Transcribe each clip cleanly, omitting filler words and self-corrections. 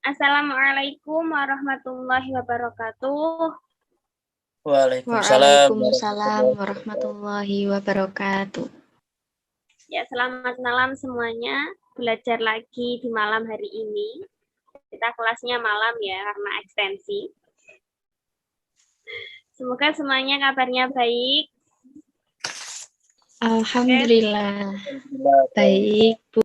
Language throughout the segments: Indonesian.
Assalamualaikum warahmatullahi wabarakatuh. Waalaikumsalam warahmatullahi wabarakatuh. Ya, selamat malam semuanya. Belajar lagi di malam hari ini. Kita kelasnya malam ya, karena ekstensi. Semoga semuanya kabarnya baik. Alhamdulillah. Baik, Bu.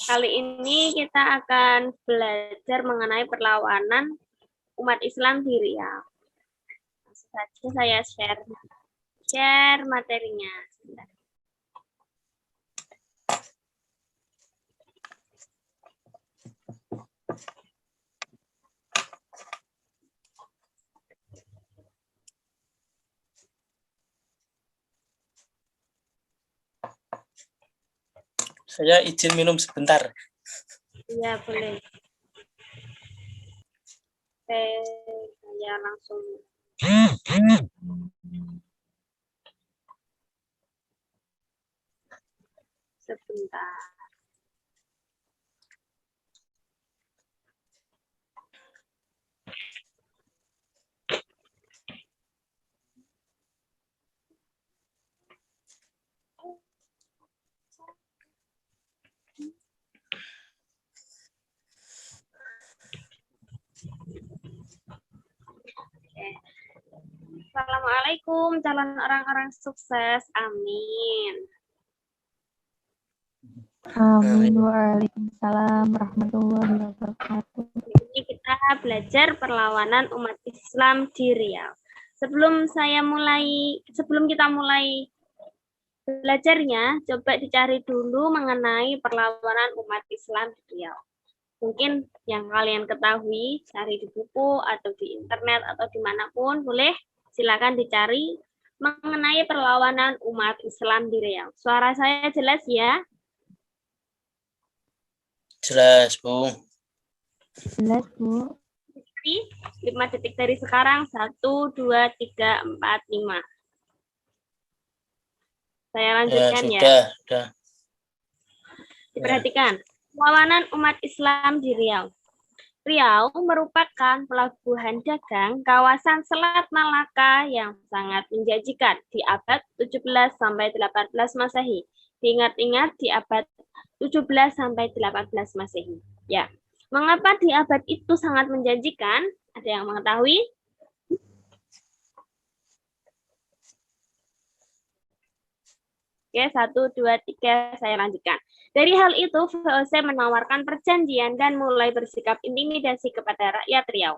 Kali ini kita akan belajar mengenai perlawanan umat Islam di Riau. Langsung saja saya share materinya. Sebentar. Saya izin minum sebentar. Iya, boleh. Saya langsung. Sebentar. Assalamualaikum calon orang-orang sukses. Amin. Amin. Waalaikumsalam warahmatullahi wabarakatuh. Ini kita belajar perlawanan umat Islam di Riau. Sebelum kita mulai belajarnya, coba dicari dulu mengenai perlawanan umat Islam di Riau. Mungkin yang kalian ketahui, cari di buku atau di internet atau dimanapun, boleh silakan dicari mengenai perlawanan umat Islam di Riau. Suara saya jelas ya? Jelas, Bu. Jelas, Bu. 5 detik dari sekarang. 1, 2, 3, 4, 5. Saya lanjutkan ya. Sudah. Diperhatikan. Perlawanan umat Islam di Riau. Riau merupakan pelabuhan dagang kawasan Selat Malaka yang sangat menjanjikan di abad 17 sampai 18 Masehi. Diingat-ingat di abad 17 sampai 18 Masehi. Ya. Mengapa di abad itu sangat menjanjikan? Ada yang mengetahui? Oke, 1, 2, 3, saya lanjutkan. Dari hal itu, VOC menawarkan perjanjian dan mulai bersikap intimidasi kepada rakyat Riau.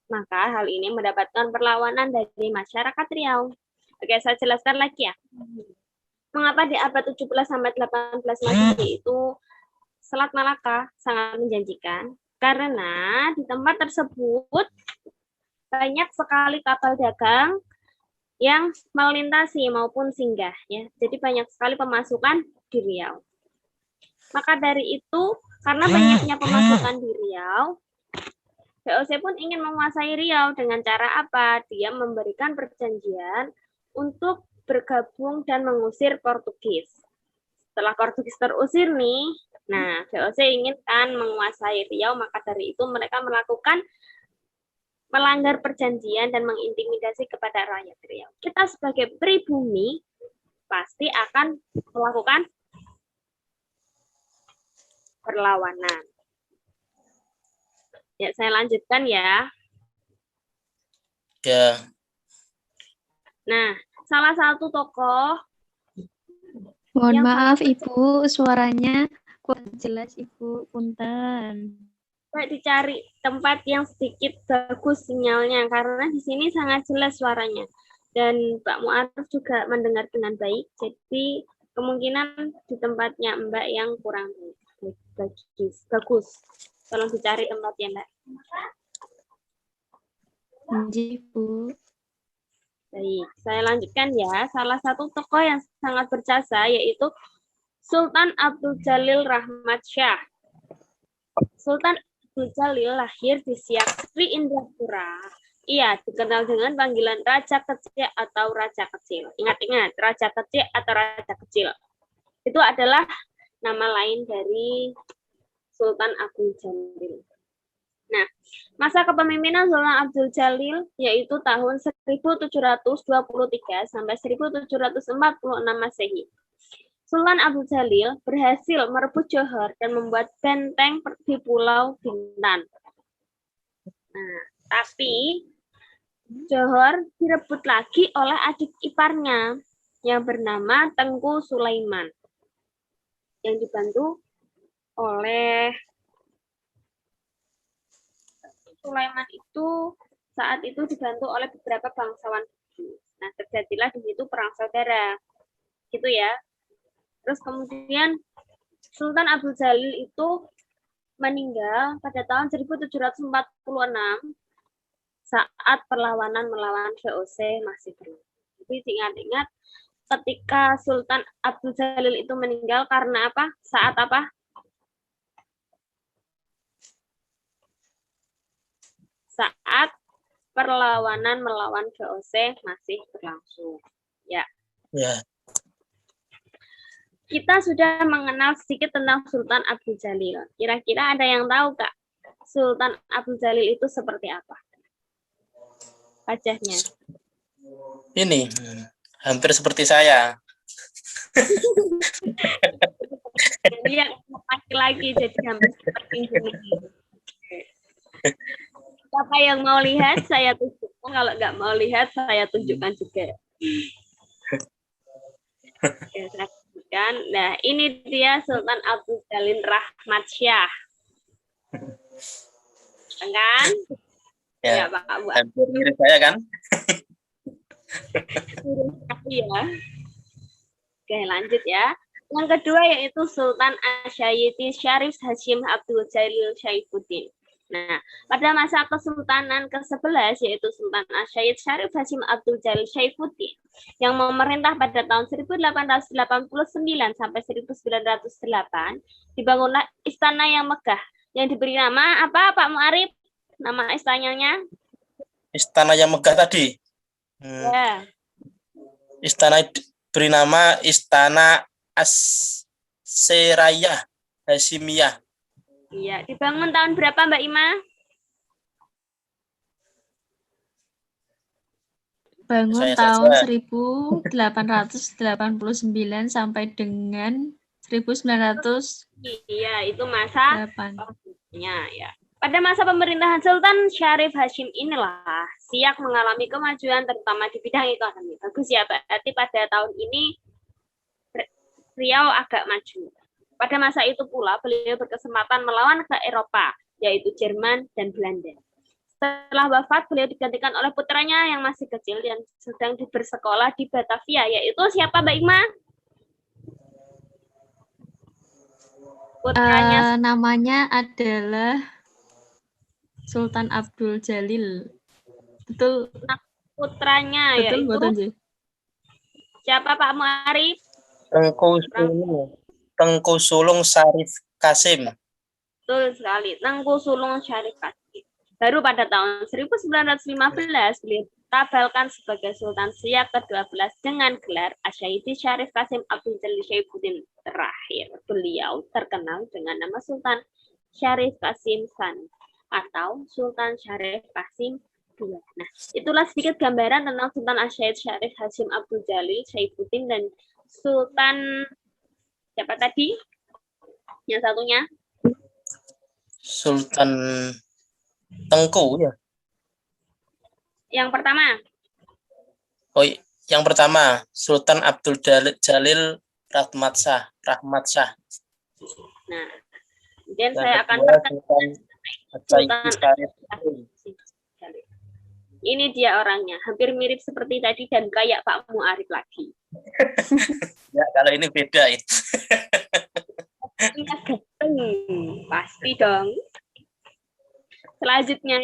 Maka hal ini mendapatkan perlawanan dari masyarakat Riau. Oke, saya jelaskan lagi ya. Mengapa di abad 17 sampai 18 Masehi itu Selat Malaka sangat menjanjikan? Karena di tempat tersebut banyak sekali kapal dagang yang melintasi maupun singgah ya. Jadi banyak sekali pemasukan di Riau. Maka dari itu, karena banyaknya pemasukan di Riau, VOC pun ingin menguasai Riau dengan cara apa? Dia memberikan perjanjian untuk bergabung dan mengusir Portugis. Setelah Portugis terusir nih, nah VOC inginkan menguasai Riau, maka dari itu mereka melanggar perjanjian dan mengintimidasi kepada rakyat Riau. Kita sebagai pribumi pasti akan melakukan perlawanan. Ya, saya lanjutkan ya. Ya. Nah, salah satu tokoh. Mohon maaf, Ibu, suaranya kurang jelas, Ibu. Punten. Coba dicari tempat yang sedikit bagus sinyalnya, karena di sini sangat jelas suaranya. Dan Pak Mu'arif juga mendengar dengan baik, jadi kemungkinan di tempatnya Mbak yang kurang bagus. Tolong dicari tempatnya, Mbak. Bu. Baik, saya lanjutkan ya. Salah satu tokoh yang sangat berjasa yaitu Sultan Abdul Jalil Rahmat Shah. Sultan Abdul Jalil lahir di Siak Sri Indrapura. Ia dikenal dengan panggilan Raja Kecil atau Raja Kecil. Ingat-ingat, Raja Kecil atau Raja Kecil. Itu adalah nama lain dari Sultan Abdul Jalil. Nah, masa kepemimpinan Sultan Abdul Jalil yaitu tahun 1723 sampai 1746 Masehi. Sultan Abdul Jalil berhasil merebut Johor dan membuat benteng di Pulau Bintan. Nah, tapi Johor direbut lagi oleh adik iparnya yang bernama Tengku Sulaiman yang dibantu oleh Sulaiman itu saat itu dibantu oleh beberapa bangsawan Bugis. Nah, terjadilah di situ perang saudara. Gitu ya. Terus kemudian Sultan Abdul Jalil itu meninggal pada tahun 1746 saat perlawanan melawan VOC masih berlangsung. Jadi ingat-ingat ketika Sultan Abdul Jalil itu meninggal karena apa? Saat apa? Saat perlawanan melawan VOC masih berlangsung. Ya. Ya. Kita sudah mengenal sedikit tentang Sultan Abdul Jalil. Kira-kira ada yang tahu, Kak? Sultan Abdul Jalil itu seperti apa? Wajahnya. Ini hampir seperti saya. Dia laki-laki jadi hampir seperti ini. Siapa yang mau lihat, saya tunjukkan. Kalau nggak mau lihat, saya tunjukkan juga. Oke, saya tunjukkan. Nah, ini dia Sultan Abdul Jalil Rahmat Syah. Kan? Ya, Pak Buat. Hampir mirip saya kan? Ya. Oke, lanjut ya. Yang kedua yaitu Sultan Asyayiti Syarif Hashim Abdul Jalil Syaifuddin. Nah, pada masa Kesultanan ke-11 yaitu Sultan Asyayid Syarif Hashim Abdul Jalil Syaifuddin yang memerintah pada tahun 1889 sampai 1908, dibangunlah istana yang megah yang diberi nama apa, Pak Muarif? Nama istananya? Istana yang megah tadi. Ya. Istana beri nama Istana As-Serayah Hashimiyah. Iya, dibangun tahun berapa, Mbak Ima? Bangun Saya tahun saja. 1889 sampai dengan 1908. Iya, itu masa ya. Pada masa pemerintahan Sultan Syarif Hashim inilah Siak mengalami kemajuan terutama di bidang ekonomi. Bagus ya, berarti pada tahun ini Riau agak maju. Pada masa itu pula beliau berkesempatan melawan ke Eropa, yaitu Jerman dan Belanda. Setelah wafat, beliau digantikan oleh putranya yang masih kecil yang sedang bersekolah di Batavia, yaitu siapa, Mbak Ima? Putranya namanya adalah Sultan Abdul Jalil. Betul. Putranya betul, yaitu siapa, Pak Muarif? Tengku Sulung Syarif Kasim. Betul sekali, Tengku Sulung Syarif Kasim. Baru pada tahun 1915 beliau ditabalkan sebagai Sultan Siak ke-12 dengan gelar Asyayidi Syarif Kasim Abdul Jalil Syaifuddin. Terakhir, beliau terkenal dengan nama Sultan Syarif Kasim Sani atau Sultan Syarif Kasim II. Nah, itulah sedikit gambaran tentang Sultan Asyayid Syarif Hashim Abdul Jalil Syaifuddin dan Sultan siapa tadi? Yang satunya? Sultan Tengku ya. Yang pertama. Oh, yang pertama Sultan Abdul Jalil Rahmat Syah. Nah, kemudian yang saya akan Sultan Syarif. Ini dia orangnya, hampir mirip seperti tadi dan kayak Pak Muarif lagi. Ya, kalau ini beda itu. Pasti dong. Selanjutnya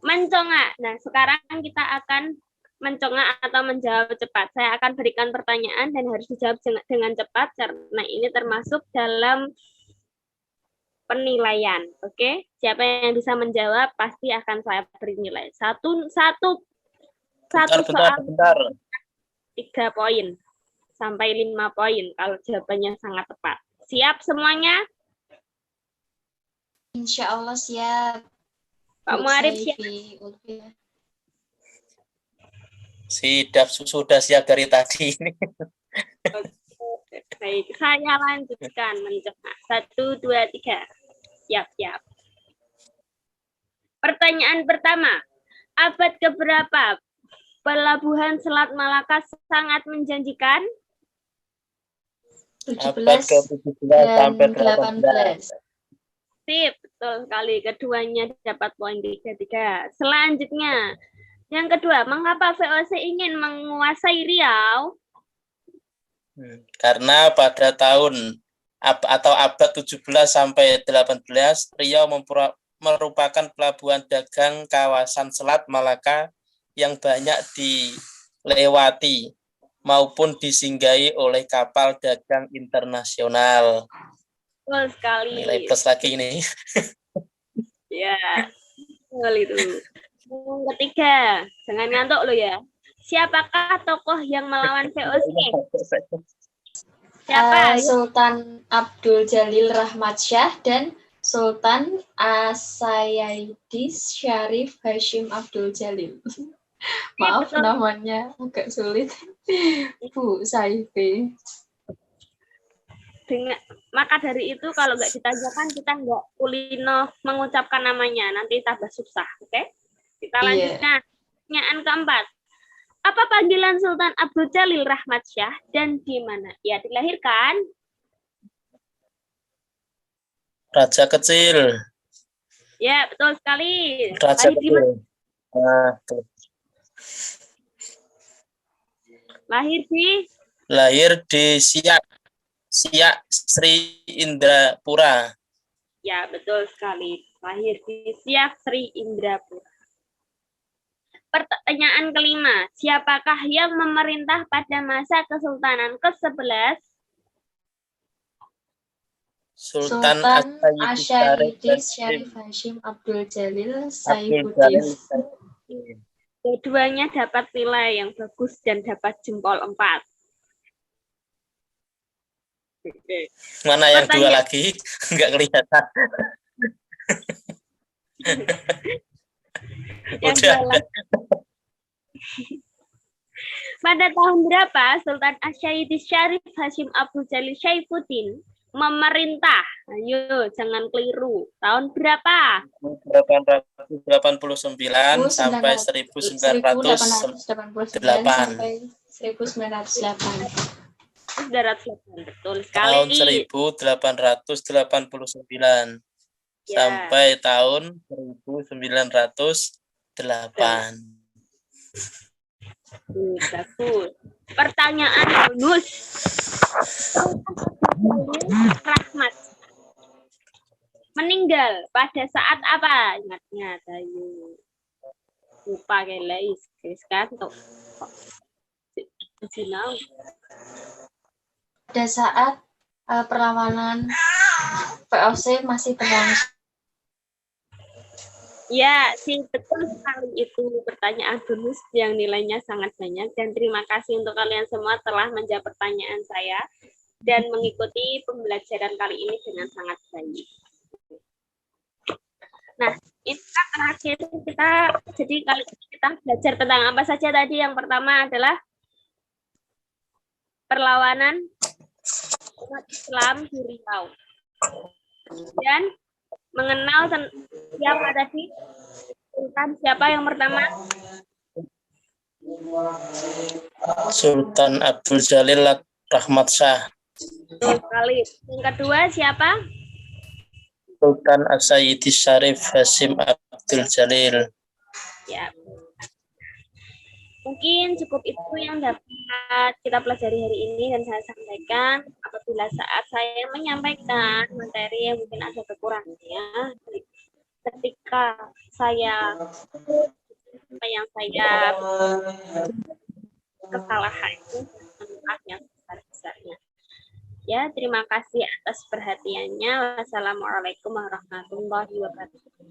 mencongak. Nah, sekarang kita akan mencongak atau menjawab cepat. Saya akan berikan pertanyaan dan harus dijawab dengan cepat karena ini termasuk dalam penilaian. Oke, siapa yang bisa menjawab pasti akan saya beri nilai. Satu soal 3 poin. sampai 5 poin kalau jawabannya sangat tepat. Siap semuanya? Insya Allah siap. Pak Bu Muarif siap? Saifi Ulfia. Sudah siap dari tadi ini. Baik, saya lanjutkan mencerna. 1, 2, 3. Siap. Pertanyaan pertama. Abad keberapa pelabuhan Selat Malaka sangat menjanjikan? Abad 17 ke-17 dan sampai 18. Sip, betul sekali. Keduanya dapat poin 3-3. Selanjutnya, yang kedua, mengapa VOC ingin menguasai Riau? Karena pada tahun atau abad 17 sampai 18, Riau merupakan pelabuhan dagang kawasan Selat Malaka yang banyak dilewati maupun disinggahi oleh kapal dagang internasional. Betul sekali. Nilai plus lagi ini. Ya, betul itu. Yang ketiga, jangan ngantuk lo ya. Siapakah tokoh yang melawan VOC? Siapa? Sultan Abdul Jalil Rahmat Syah dan Sultan As-Sayyidis Syarif Hashim Abdul Jalil. Maaf, betul. namanya agak sulit. Bu Saifi. Maka dari itu kalau nggak ditanyakan kita nggak kulino mengucapkan namanya, nanti tambah susah, oke? Kita lanjutkan. Pertanyaan keempat. Apa panggilan Sultan Abdul Jalil Rahmat Syah dan di mana ia dilahirkan? Raja kecil. Ya, betul sekali. Raja Lahir di mana? kecil. Lahir di Siak Sri Indrapura. Ya, betul sekali. Lahir di Siak Sri Indrapura. Pertanyaan kelima, siapakah yang memerintah pada masa Kesultanan ke-11? Sultan As-Sayyidis Syarif Hashim Abdul Jalil Saifuddin. Keduanya dapat nilai yang bagus dan dapat jempol 4. Oke. Mana yang dua lagi? Enggak kelihatan. Pada tahun berapa Sultan As-Sayyidis Syarif Hashim Abdul Jalil Saifuddin memerintah? Ayo, jangan keliru. Tahun berapa? 889 sampai 1908. Sampai 1908. Betul sekali. Tahun 1889 sampai tahun 1908. Bagus. Pertanyaan bonus. Rahmat meninggal pada saat apa? Ingatnya Dayu. Lupa guys kan tuh. Pada saat perlawanan VOC masih berlangsung. Ya, sih betul sekali itu pertanyaan bonus yang nilainya sangat banyak dan terima kasih untuk kalian semua telah menjawab pertanyaan saya dan mengikuti pembelajaran kali ini dengan sangat baik. Nah, ini terakhir jadi kali ini kita belajar tentang apa saja tadi. Yang pertama adalah perlawanan umat Islam di Riau. Dan mengenal siapa tadi? Sultan siapa yang pertama? Sultan Abdul Jalil Rahmat Syah. Betul sekali. Yang kedua siapa? Sultan As-Sayyidis Syarif Hashim Abdul Jalil. Ya. Mungkin cukup itu yang dapat kita pelajari hari ini dan saya sampaikan. Apabila saat saya menyampaikan materi yang mungkin ada kekurangannya, ketika saya kesalahan itu maaf yang besar-besarnya. Ya, terima kasih atas perhatiannya. Wassalamualaikum warahmatullahi wabarakatuh.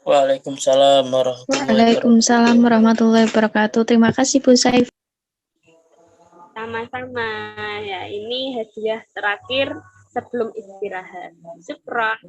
Waalaikumsalam warahmatullahi wabarakatuh. Waalaikumsalam warahmatullahi wabarakatuh. Terima kasih Bu Saifi. Sama-sama. Ya, ini hadiah terakhir sebelum istirahat. Syukron.